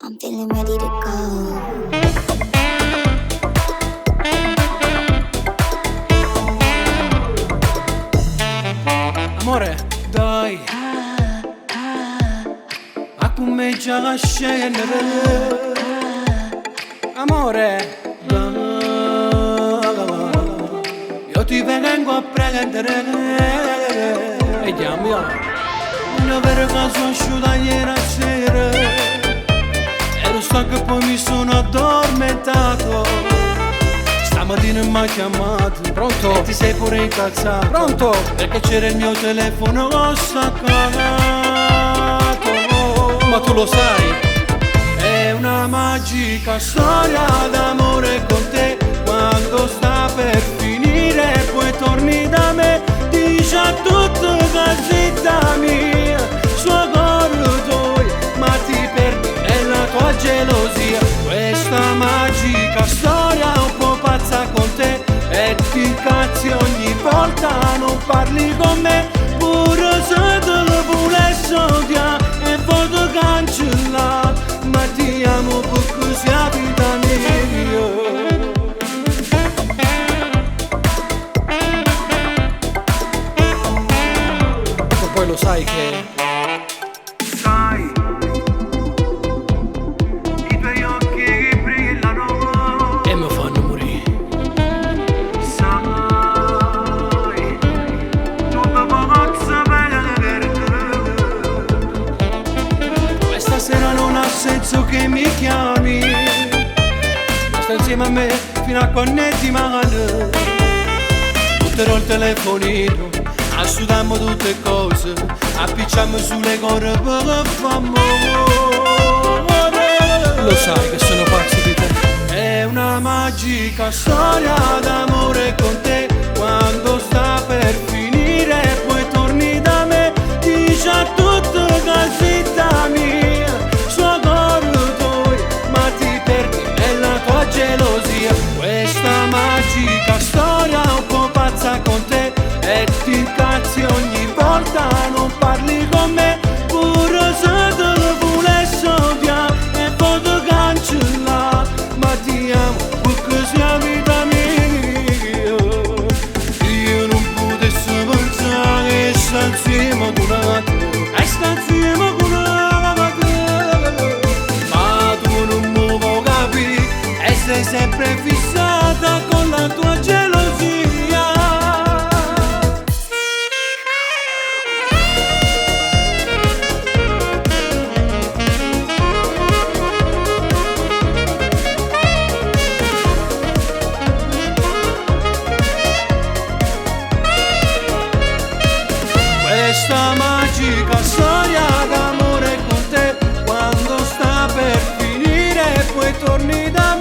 I'm feeling ready to go. Amore, dai, a cominciare a scendere. Amore, dai, io ti vengo a prendere. Vediamo, una vera cosa asciutta ieri sera. Ero stanco e poi mi sono addormentato. Stamattina mi ha chiamato. Pronto? E ti sei pure incazzato. Pronto? Perché c'era il mio telefono staccato. Ma tu lo sai? È una magica storia d'amore con te. Quando sta per finire poi torni da me. Dici a tutto che zitta mia, suo corridoio, ma ti perdi nella tua gelosia. Questa magica storia un po' pazza con te. E ti incazzi ogni volta, non parli con me. Pure se te lo volessi odiare e foto cancellare, ma ti amo perché sia vita mia. Ma poi lo sai che Sai, i tuoi occhi che brillano e mi fanno morire. Sai, tutta pazza per te. Questa sera non ha senso che mi chiami. Sta insieme a me fino a quando ti male. Butterò il telefonino, asciughiamo tutte cose, appicciamo sulle corde per famore. Lo sai che sono pazzo di te. È una magica storia d'amore con te. Quando sta per finire poi torni da me. Dici a tutto che zitta mia, suo corridoio, ma ti perdi nella tua gelosia. Questa magica storia un po' pazza con te. E ti incazzi ogni volta, non parli con me. Pure se te lo volessi odiare e foto cancellare, ma ti amo perché sia vita mia. Io non potessi pensare che sta insieme con una te. E sta insieme con una te. Ma tu non mi vuoi capire e sei sempre fissata con la tua gelosia. Questa magica storia d'amore con te. Quando sta per finire poi torni da